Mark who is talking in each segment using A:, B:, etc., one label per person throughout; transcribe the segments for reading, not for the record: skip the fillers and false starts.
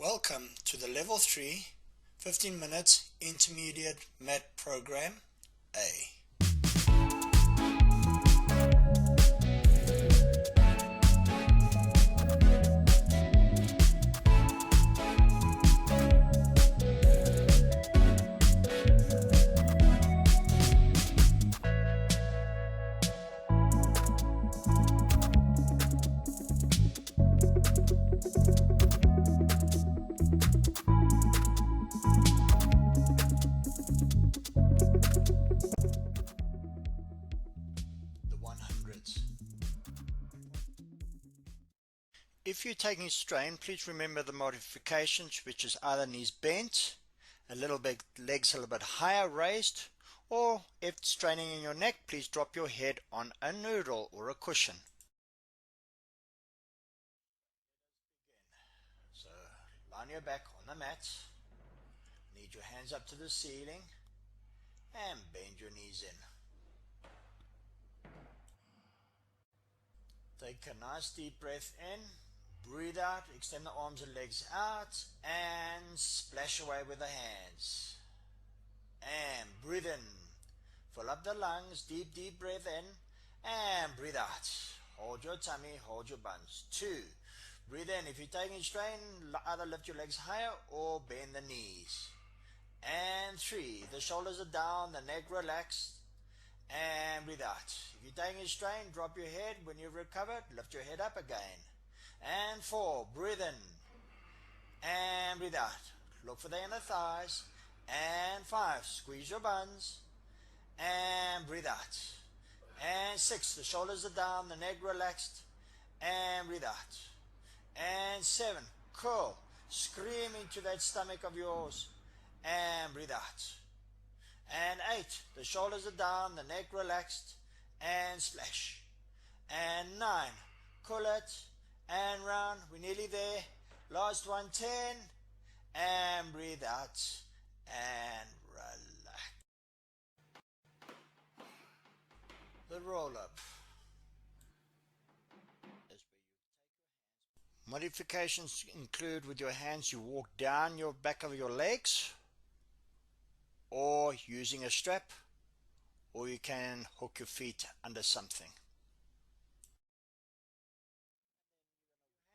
A: Welcome to the Level 3 15 minutes intermediate mat program A. The 100s. If you're taking strain, please remember the modifications, which is either knees bent, a little bit legs a little bit higher raised, or if straining in your neck, please drop your head on a noodle or a cushion. So line your back on the mat, knead your hands up to the ceiling, and bend your knees in. Take a nice deep breath in, breathe out, extend the arms and legs out, and splash away with the hands. And breathe in, fill up the lungs, deep breath in, and breathe out. Hold your tummy, hold your buns. 2, breathe in. If you're taking strain, either lift your legs higher or bend the knees. And 3, the shoulders are down, the neck relaxed, and breathe out. If you're taking a strain, drop your head. When you've recovered, lift your head up again. And 4, breathe in and breathe out. Look for the inner thighs. And 5, squeeze your buns and breathe out. And 6, the shoulders are down, the neck relaxed, and breathe out. And 7, curl, scream into that stomach of yours and breathe out. And 8, the shoulders are down, the neck relaxed, and splash. And 9, cool it, and round, we're nearly there. Last one, 10, and breathe out, and relax. The roll up. Modifications include with your hands, you walk down your back of your legs, or using a strap, or you can hook your feet under something.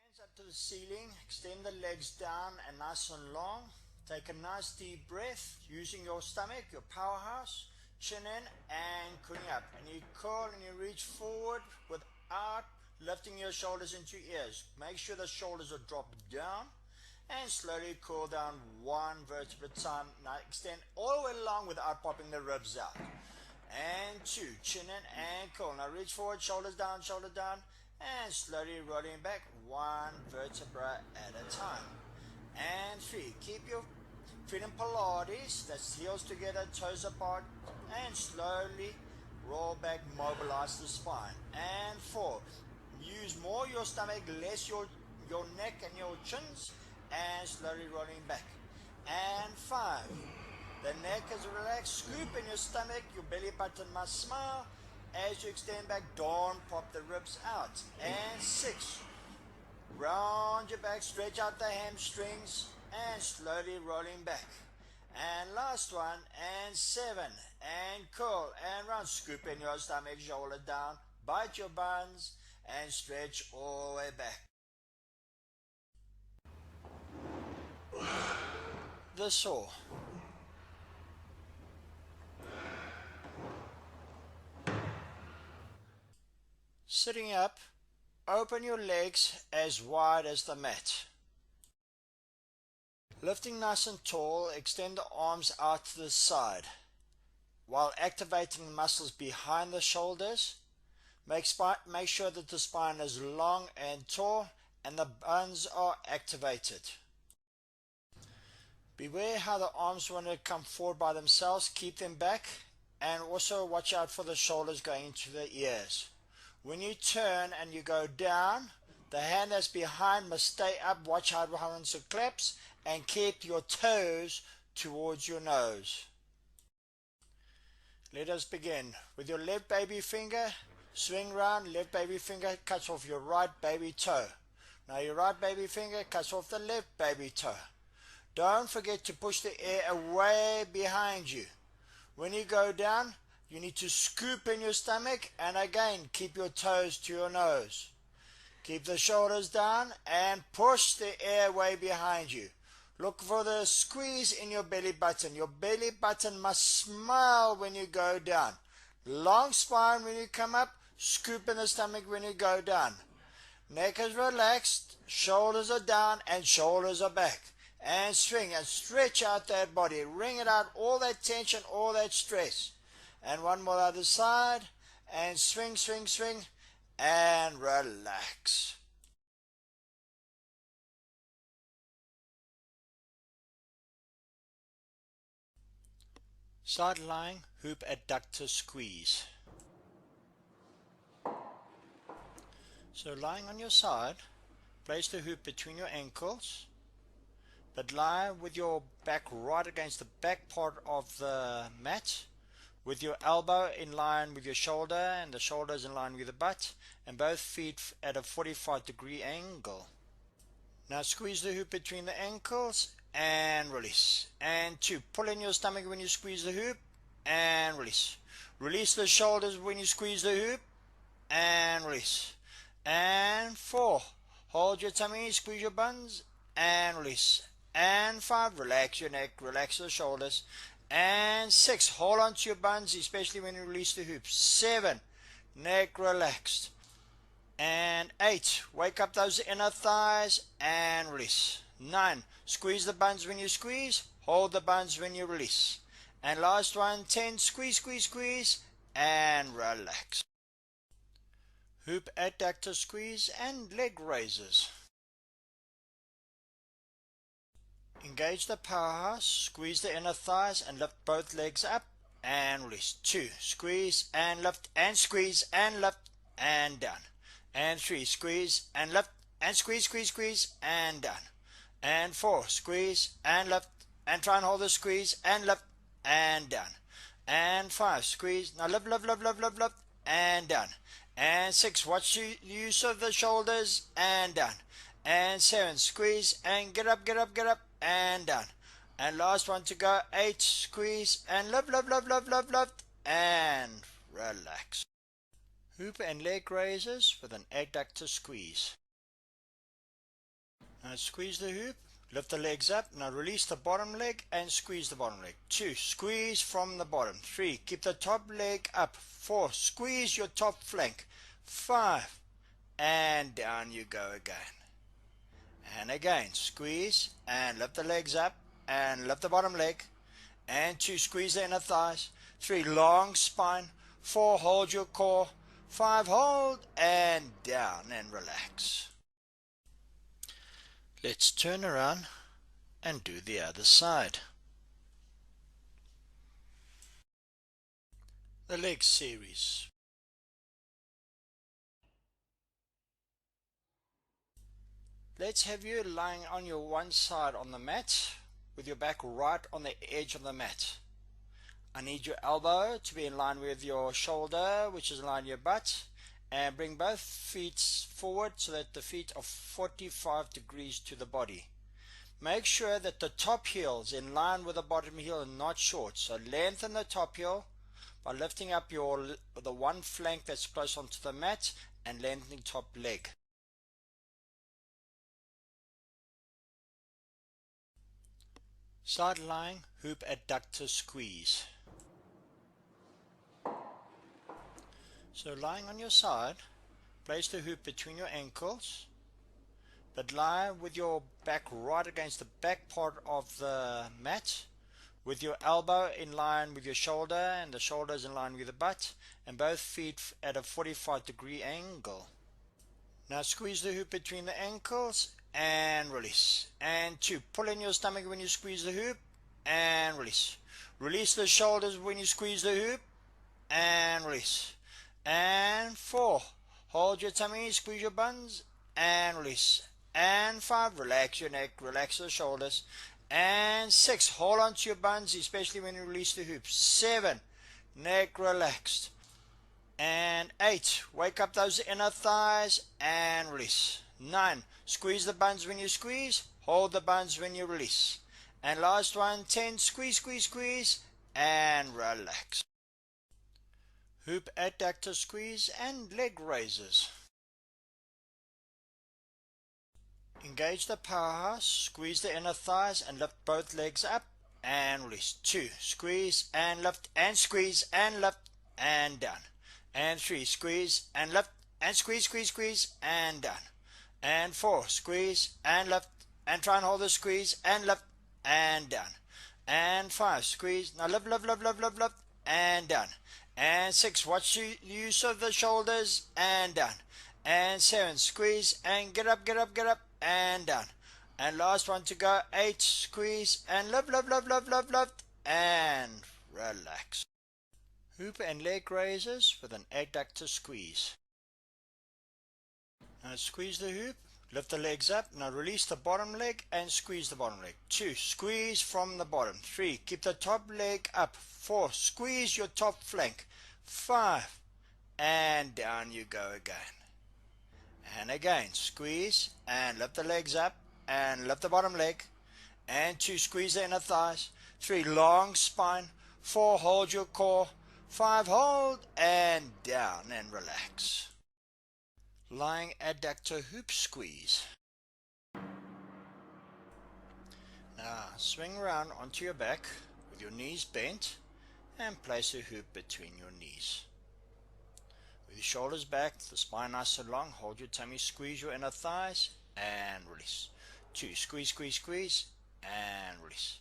A: Hands up to the ceiling, extend the legs down and nice and long. Take a nice deep breath using your stomach, your powerhouse, chin in and cooling up. And you curl and you reach forward without lifting your shoulders into your ears. Make sure the shoulders are dropped down. And slowly cool down one vertebra at a time. Now extend all the way along without popping the ribs out. And 2, chin in and cool. Now reach forward, shoulders down, and slowly rolling back one vertebra at a time. And 3, keep your feet in Pilates, that's heels together, toes apart, and slowly roll back, mobilize the spine. And 4, use more your stomach, less your neck and your chins, and slowly rolling back. And 5, the neck is relaxed, scoop in your stomach, your belly button must smile. As you extend back, don't pop the ribs out. And 6, round your back, stretch out the hamstrings, and slowly rolling back. And last one, and 7, and curl, and round, scoop in your stomach, shoulder down, bite your buns, and stretch all the way back. The saw. Sitting up, open your legs as wide as the mat. Lifting nice and tall, extend the arms out to the side. While activating the muscles behind the shoulders, make sure that the spine is long and tall and the buns are activated. Beware how the arms want to come forward by themselves, keep them back, and also watch out for the shoulders going into the ears. When you turn and you go down, the hand that's behind must stay up, watch how once it claps, and keep your toes towards your nose. Let us begin. With your left baby finger, swing round, left baby finger cuts off your right baby toe. Now your right baby finger cuts off the left baby toe. Don't forget to push the air away behind you. When you go down, you need to scoop in your stomach, and again, keep your toes to your nose. Keep the shoulders down and push the air way behind you. Look for the squeeze in your belly button. Your belly button must smile when you go down. Long spine when you come up, scoop in the stomach when you go down. Neck is relaxed, shoulders are down and shoulders are back. And swing and stretch out that body. Wring it out, all that tension, all that stress. And one more other side. And swing, swing, swing. And relax. Side lying, hoop adductor squeeze. So lying on your side, place the hoop between your ankles, but lie with your back right against the back part of the mat, with your elbow in line with your shoulder and the shoulders in line with the butt, and both feet at a 45-degree angle. Now squeeze the hoop between the ankles and release. And 2, pull in your stomach when you squeeze the hoop and release. Release the shoulders when you squeeze the hoop and release. And 4, hold your tummy, squeeze your buns and release. And 5, relax your neck, relax your shoulders. And 6, hold on to your buns, especially when you release the hoop. 7, neck relaxed. And 8, wake up those inner thighs and release. 9, squeeze the buns when you squeeze, hold the buns when you release. And last one, 10, squeeze, squeeze, squeeze, and relax. Hoop adductor squeeze and leg raises. Engage the powerhouse, squeeze the inner thighs and lift both legs up and release. 2, squeeze and lift and squeeze and lift and down. And 3, squeeze and lift and squeeze, squeeze, squeeze and down. And 4, squeeze and lift and try and hold the squeeze and lift and down. And 5, squeeze, now lift, lift, lift, lift, lift, lift and down. And 6, watch the use of the shoulders and down. And 7, squeeze and get up, get up, get up and down. And last one to go, 8, squeeze and lift, lift, lift, lift, lift, lift and relax. Hoop and leg raises with an adductor squeeze. Now squeeze the hoop, lift the legs up, now release the bottom leg and squeeze the bottom leg. 2, squeeze from the bottom. 3, keep the top leg up. 4, squeeze your top flank. 5, and down you go again. And again, squeeze and lift the legs up and lift the bottom leg. And 2, squeeze the inner thighs. 3, long spine. 4, hold your core. 5, hold and down and relax. Let's turn around and do the other side. The leg series. Let's have you lying on your one side on the mat with your back right on the edge of the mat. I need your elbow to be in line with your shoulder, which is in line with your butt, and bring both feet forward so that the feet are 45 degrees to the body. Make sure that the top heel is in line with the bottom heel and not short. So lengthen the top heel by lifting up the one flank that's close onto the mat and lengthening top leg. Side lying, hoop adductor squeeze. So lying on your side, place the hoop between your ankles, but lie with your back right against the back part of the mat, with your elbow in line with your shoulder and the shoulders in line with the butt, and both feet at a 45-degree angle. Now squeeze the hoop between the ankles and release. And 2, pull in your stomach when you squeeze the hoop and release. Release the shoulders when you squeeze the hoop and release. And 4, hold your tummy, squeeze your buns and release. And 5, relax your neck, relax your shoulders. And 6, hold on to your buns, especially when you release the hoop. 7, neck relaxed. And 8, wake up those inner thighs and release. 9, Squeeze the buns when you squeeze, hold the buns when you release. And last one, 10, squeeze, squeeze, squeeze, and relax. Hoop adductor squeeze and leg raises. Engage the powerhouse, squeeze the inner thighs and lift both legs up and release. 2, squeeze and lift and squeeze and lift and down. And 3, squeeze and lift and squeeze, squeeze, squeeze and down. And 4, squeeze and lift and try and hold the squeeze and lift and down. And 5, squeeze, now lift, lift, lift, lift, lift, lift and down. And 6, watch the use of the shoulders and down. And 7, squeeze and get up, get up, get up and down. And last one to go, 8, squeeze and lift, lift, lift, lift, lift, lift and relax. Hoop and leg raises with an adductor squeeze. Now squeeze the hoop, lift the legs up, now release the bottom leg and squeeze the bottom leg. 2, squeeze from the bottom. 3, keep the top leg up. 4, squeeze your top flank. 5, and down you go again. And again, squeeze and lift the legs up and lift the bottom leg. And 2, squeeze the inner thighs. 3, long spine. 4, hold your core. 5, hold and down and relax. Lying adductor hoop squeeze. Now swing around onto your back with your knees bent and place a hoop between your knees. With your shoulders back, the spine nice and long, hold your tummy, squeeze your inner thighs and release. 2, squeeze, squeeze, squeeze and release.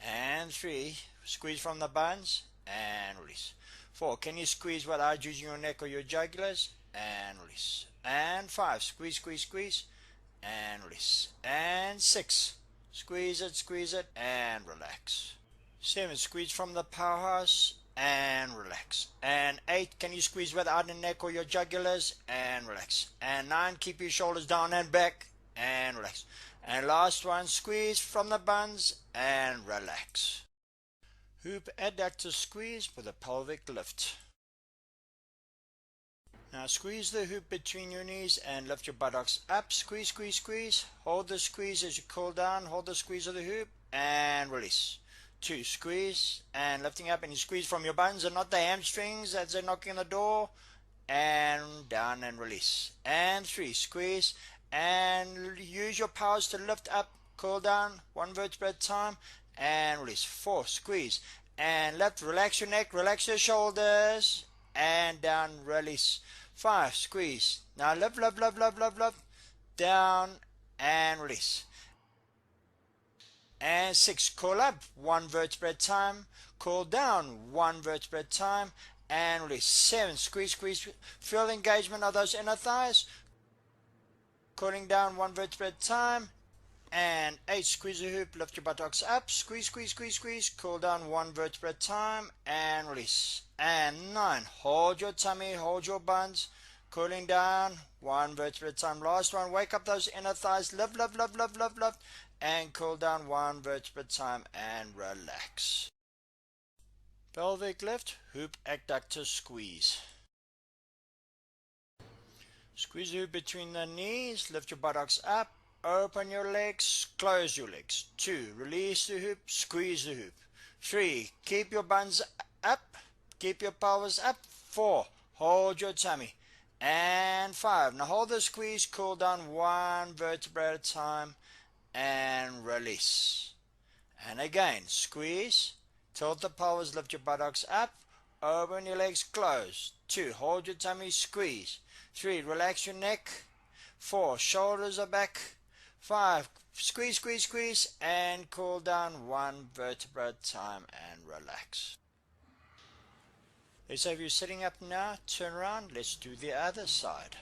A: And 3, squeeze from the buns and release. 4, can you squeeze without using your neck or your jugulars and release. And 5, squeeze, squeeze, squeeze and release. And 6, squeeze it and relax. 7, squeeze from the powerhouse and relax. And 8, can you squeeze without the neck or your jugulars and relax. And 9, keep your shoulders down and back and relax. And last one, squeeze from the buns and relax. Hoop adductor squeeze with a pelvic lift. Now squeeze the hoop between your knees and lift your buttocks up. Squeeze, squeeze, squeeze. Hold the squeeze as you cool down. Hold the squeeze of the hoop and release. 2, squeeze and lifting up, and you squeeze from your buns and not the hamstrings as they're knocking on the door, and down and release. And 3, squeeze and use your powers to lift up, cool down, 1 vertebra at a time and release. 4, squeeze and lift, relax your neck, relax your shoulders and down, release. 5, squeeze, now lift, lift, lift, lift, lift, lift, down and release. And 6, curl up, 1 vertebra at a time, curl down, 1 vertebra at a time and release. 7, squeeze, squeeze, feel the engagement of those inner thighs, curling down, 1 vertebra at a time. And 8, squeeze the hoop, lift your buttocks up, squeeze, squeeze, squeeze, squeeze, cool down, 1 vertebra at a time and release. And 9, hold your tummy, hold your buns, cooling down, 1 vertebra at a time. Last one, wake up those inner thighs, lift, lift, lift, lift, lift, lift, and cool down, 1 vertebra at a time and relax. Pelvic lift, hoop adductor squeeze. Squeeze the hoop between the knees, lift your buttocks up, open your legs, close your legs. 2, release the hoop, squeeze the hoop. 3, keep your buns up, keep your pelvis up. 4, hold your tummy. And 5, now hold the squeeze, cool down, 1 vertebra at a time and release. And again, squeeze, tilt the pelvis, lift your buttocks up, open your legs, close. 2, hold your tummy, squeeze. 3, relax your neck. 4, shoulders are back. 5, squeeze, squeeze, squeeze and cool down, 1 vertebra at a time and relax. Let's have you sitting up now, turn around, let's do the other side.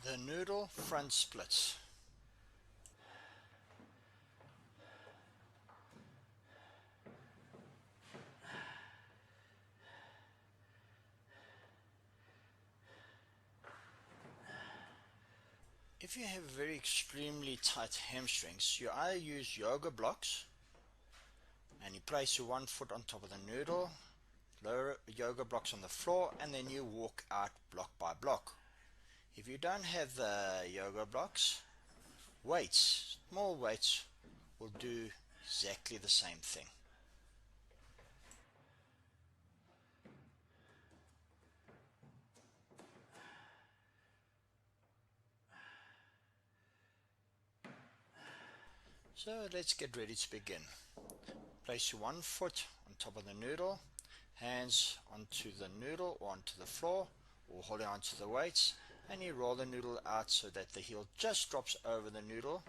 A: The noodle front splits. If you have very extremely tight hamstrings, you either use yoga blocks and you place your 1 foot on top of the noodle, lower yoga blocks on the floor, and then you walk out block by block. If you don't have the yoga blocks, weights, small weights will do exactly the same thing. So let's get ready to begin. Place your one foot on top of the noodle, hands onto the noodle or onto the floor, or holding onto the weights, and you roll the noodle out so that the heel just drops over the noodle,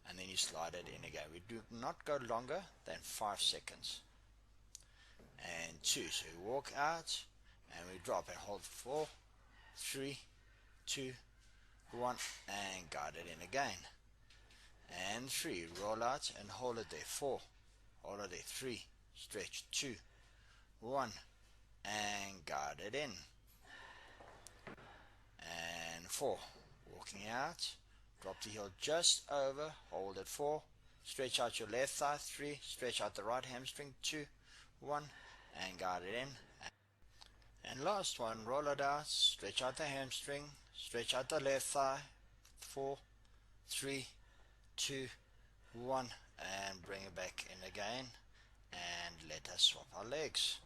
A: and then you slide it in again. We do not go longer than 5 seconds. And 2, so we walk out and we drop and hold 4, 3, 2, 1, and guide it in again. And 3, roll out and hold it there. 4, hold it there. 3, stretch. 2, 1, and guide it in. And 4, walking out, drop the heel just over, hold it. 4, stretch out your left thigh. 3, stretch out the right hamstring. 2, 1, and guide it in. And last one, roll it out, stretch out the hamstring, stretch out the left thigh. 4, 3, 2, 1, and bring it back in again, and let us swap our legs.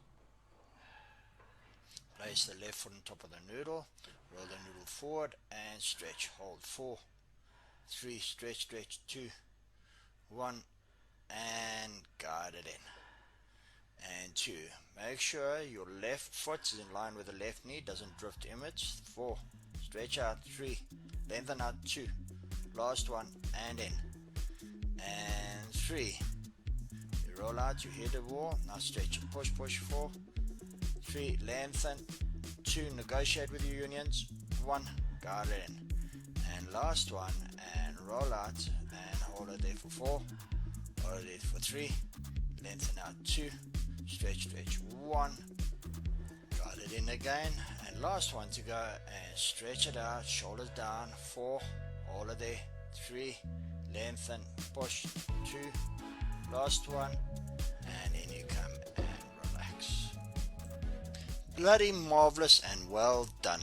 A: Place the left foot on top of the noodle, roll the noodle forward and stretch, hold. 4, 3, stretch, stretch. 2, 1, and guide it in. And 2, make sure your left foot is in line with the left knee, doesn't drift inwards. 4, stretch out. 3, lengthen out. 2, last one, and in. And 3, you roll out, you hit the wall, now stretch, push, push. 4, 3, lengthen. 2, negotiate with your unions. 1, guide it in. And last one, and roll out and hold it there for 4, hold it there for 3, lengthen out. 2, stretch, stretch. 1, guide it in again, and last one to go, and stretch it out, shoulders down. 4, hold it there. 3, lengthen, push. 2, last one, and in you come and relax. Bloody marvelous and well done.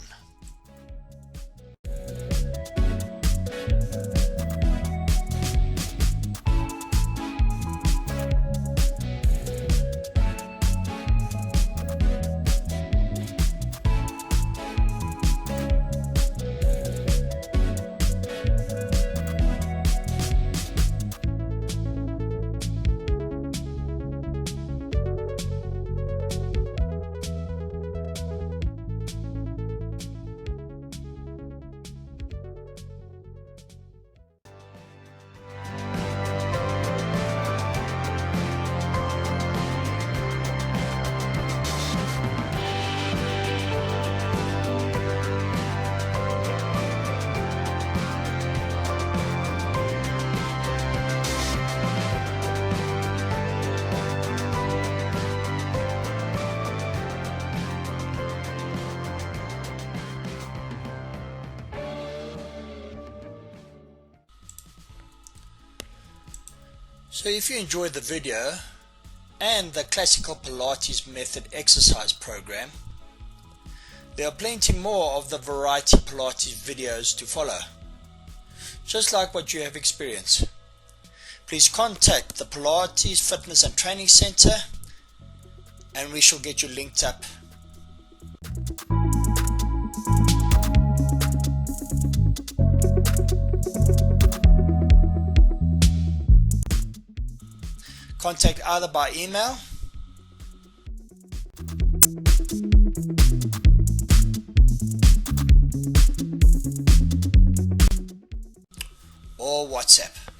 A: So if you enjoyed the video and the Classical Pilates method exercise program, there are plenty more of the variety Pilates videos to follow, just like what you have experienced. Please contact the Pilates Fitness and Training Center and we shall get you linked up. Contact either by email or WhatsApp.